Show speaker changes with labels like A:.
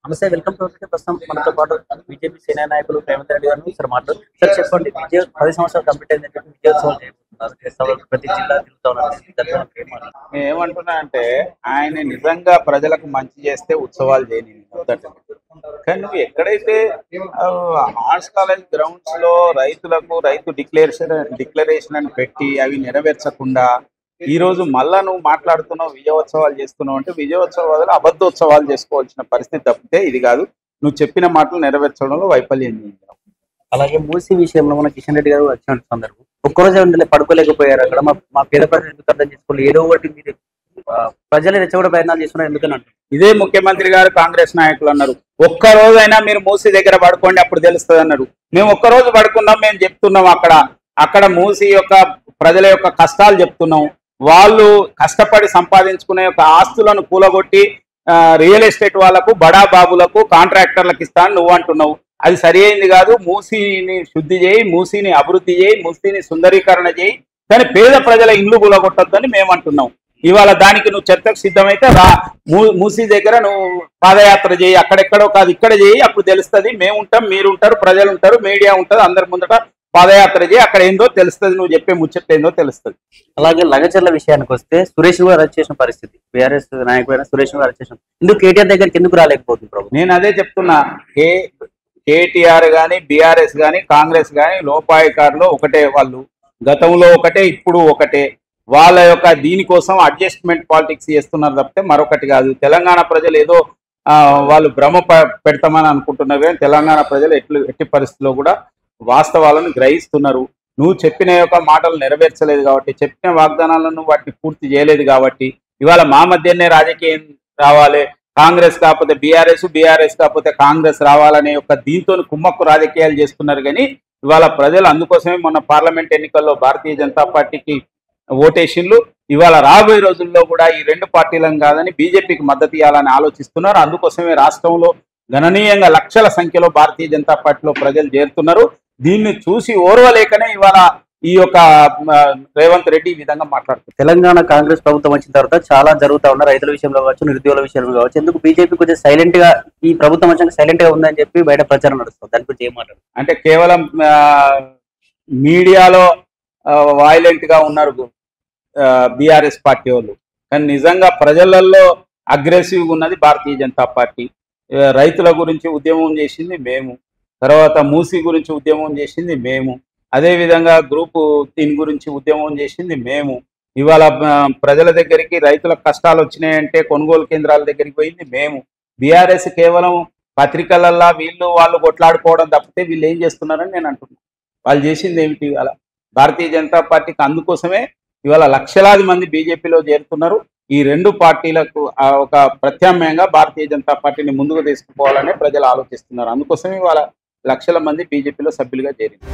A: నమస్తే, welcome to ప్రస్తుతం మనతో పాటు బీజేపీ సీనియర్ నాయకులు రేవంత్ రెడ్డి గారు సార్ మాట్లాడు. సార్ చెప్పండి, 10 సంవత్సరాలు కంప్లీట్ అయిందంటే విజయోత్సవాలు చేయబోతున్నారు. ప్రతి జిల్లా తిరుగుతా ఉన్నారు.
B: ఏమంటున్నా అంటే ఆయన నిజంగా ప్రజలకు మంచి చేస్తే ఉత్సవాలు చేయని కానీ నువ్వు ఎక్కడైతే ఆర్ట్స్ కాలేజ్ గ్రౌండ్స్ లో రైతులకు రైతు డిక్లరేషన్ అని పెట్టి అవి నెరవేర్చకుండా ఈ రోజు మళ్ళా నువ్వు మాట్లాడుతున్నావు విజయోత్సవాలు చేస్తున్నావు అంటే విజయోత్సవాలు అబద్ధోత్సవాలు చేసుకోవాల్సిన పరిస్థితి తప్పితే ఇది కాదు. నువ్వు చెప్పిన మాటలు నెరవేర్చడంలో వైఫల్యం చెందావు.
A: అలాగే మూసీ విషయంలో మన కిషన్ రెడ్డి గారు వచ్చిన సందర్భం ఒక్కరోజు ఉండే పడుకోలేకపోయారు. అక్కడ మా పేద ప్రజలు ఎందుకు అర్థం చేసుకోవాలి, ఏదో ఒకటి మీరు ప్రజలు రెచ్చగొట్టే ప్రయత్నాలు చేస్తున్నారు ఎందుకని అంటారు.
B: ఇదే ముఖ్యమంత్రి గారు కాంగ్రెస్ నాయకులు అన్నారు, ఒక్క రోజైనా మీరు మూసీ దగ్గర పడుకోండి అప్పుడు తెలుస్తుంది అన్నారు. మేము ఒక్కరోజు పడుకున్నాం, మేము చెప్తున్నాం అక్కడ మూసీ యొక్క ప్రజల యొక్క కష్టాలు చెప్తున్నాం. వాళ్ళు కష్టపడి సంపాదించుకునే యొక్క ఆస్తులను కూలగొట్టి రియల్ ఎస్టేట్ వాళ్ళకు బడా బాబులకు కాంట్రాక్టర్లకు ఇస్తాను నువ్వు అంటున్నావు. అది సరి అయింది కాదు. మూసీని శుద్ధి చేయి, మూసీని అభివృద్ధి చేయి, మూసీని సుందరీకరణ చేయి, కానీ పేద ప్రజల ఇండ్లు కూలగొట్టొద్దని మేము అంటున్నాం. ఇవాళ దానికి నువ్వు చర్చకు సిద్ధమైతే మూసీ దగ్గర నువ్వు పాదయాత్ర చేయి, అక్కడెక్కడో కాదు ఇక్కడ చేయి, అప్పుడు తెలుస్తుంది. మేము ఉంటాం, మీరు ఉంటారు, ప్రజలు ఉంటారు, మీడియా ఉంటుంది, అందరి ముందట పాదయాత్ర చేయి, అక్కడ ఏందో తెలుస్తుంది, నువ్వు చెప్పే ముచ్చట ఏందో తెలుస్తుంది.
A: అలాగే లగచర్ల విషయానికి వస్తే సురేష్ గారు అరెస్ట్ చేసిన పరిస్థితి, బీఆర్ఎస్ నాయకుడైన సురేష్ గారు అరెస్ట్ చేసిన ఎందుకు కేటీఆర్ దగ్గరికి ఎందుకు రాలేకపోతుంది ప్రభు?
B: నేను అదే చెప్తున్నా, కేటీఆర్ కానీ బీఆర్ఎస్ కానీ కాంగ్రెస్ కానీ లోపాయికారులు ఒకటే. వాళ్ళు గతంలో ఒకటే, ఇప్పుడు ఒకటే. వాళ్ళ యొక్క దీనికోసం అడ్జస్ట్మెంట్ పాలిటిక్స్ చేస్తున్నారు తప్పితే మరొకటి కాదు. తెలంగాణ ప్రజలు ఏదో వాళ్ళు భ్రమ పెడతామని అనుకుంటున్నారు కానీ తెలంగాణ ప్రజలు ఎట్టి పరిస్థితుల్లో కూడా వాస్తవాలను గ్రహిస్తున్నారు. నువ్వు చెప్పిన యొక్క మాటలు నెరవేర్చలేదు కాబట్టి, చెప్పిన వాగ్దానాలను వాటిని పూర్తి చేయలేదు కాబట్టి ఇవాళ మా మధ్యనే రాజకీయం రావాలి, కాంగ్రెస్ కాకపోతే బీఆర్ఎస్, బీఆర్ఎస్ కాకపోతే కాంగ్రెస్ రావాలనే యొక్క దీంతో కుమ్మక్కు రాజకీయాలు చేస్తున్నారు. కానీ ఇవాళ ప్రజలు అందుకోసమే మొన్న పార్లమెంట్ ఎన్నికల్లో భారతీయ జనతా పార్టీకి ఓటేషన్లు. ఇవాళ రాబోయే రోజుల్లో కూడా ఈ రెండు పార్టీలను కాదని బీజేపీకి మద్దతు ఇవ్వాలని ఆలోచిస్తున్నారు. అందుకోసమే రాష్ట్రంలో గణనీయంగా లక్షల సంఖ్యలో భారతీయ జనతా పార్టీలో ప్రజలు చేరుతున్నారు. దీన్ని చూసి ఓర్వలేకనే ఇవాళ ఈ యొక్క రేవంత్ రెడ్డి ఈ విధంగా మాట్లాడుతున్నారు.
A: తెలంగాణ కాంగ్రెస్ ప్రభుత్వం వచ్చిన తర్వాత చాలా జరుగుతా ఉన్నారు, రైతుల విషయంలో కావచ్చు, నిరుద్యోగుల విషయంలో కావచ్చు. ఎందుకు బీజేపీ కొంచెం సైలెంట్ గా, ఈ ప్రభుత్వం వచ్చాక సైలెంట్ గా ఉందని చెప్పి బయట ప్రచారం నడుస్తుంది, దాని గురించి ఏం మాట్లాడు
B: అంటే కేవలం మీడియాలో వైలెంట్ గా ఉన్నారు బీఆర్ఎస్ పార్టీ వాళ్ళు, కానీ నిజంగా ప్రజలలో అగ్రెసివ్గా ఉన్నది భారతీయ జనతా పార్టీ. రైతుల గురించి ఉద్యమం చేసింది మేము, తర్వాత మూసీ గురించి ఉద్యమం చేసింది మేము, అదేవిధంగా గ్రూపు దీని గురించి ఉద్యమం చేసింది మేము. ఇవాళ ప్రజల దగ్గరికి రైతుల కష్టాలు వచ్చినాయంటే కొనుగోలు కేంద్రాల దగ్గరికి పోయింది మేము. బీఆర్ఎస్ కేవలం పత్రికలల్లా వాళ్ళు కొట్లాడుకోవడం తప్పితే వీళ్ళు ఏం చేస్తున్నారని నేను అంటున్నాను. వాళ్ళు చేసింది ఏమిటి? ఇవాళ భారతీయ జనతా పార్టీకి అందుకోసమే ఇవాళ లక్షలాది మంది బీజేపీలో చేరుతున్నారు. ఈ రెండు పార్టీలకు ఒక ప్రత్యామ్నాయంగా భారతీయ జనతా పార్టీని ముందుకు తీసుకుపోవాలనే ప్రజలు ఆలోచిస్తున్నారు. అందుకోసమే ఇవాళ లక్షల మంది బీజేపీలో సభ్యులుగా చేరింది.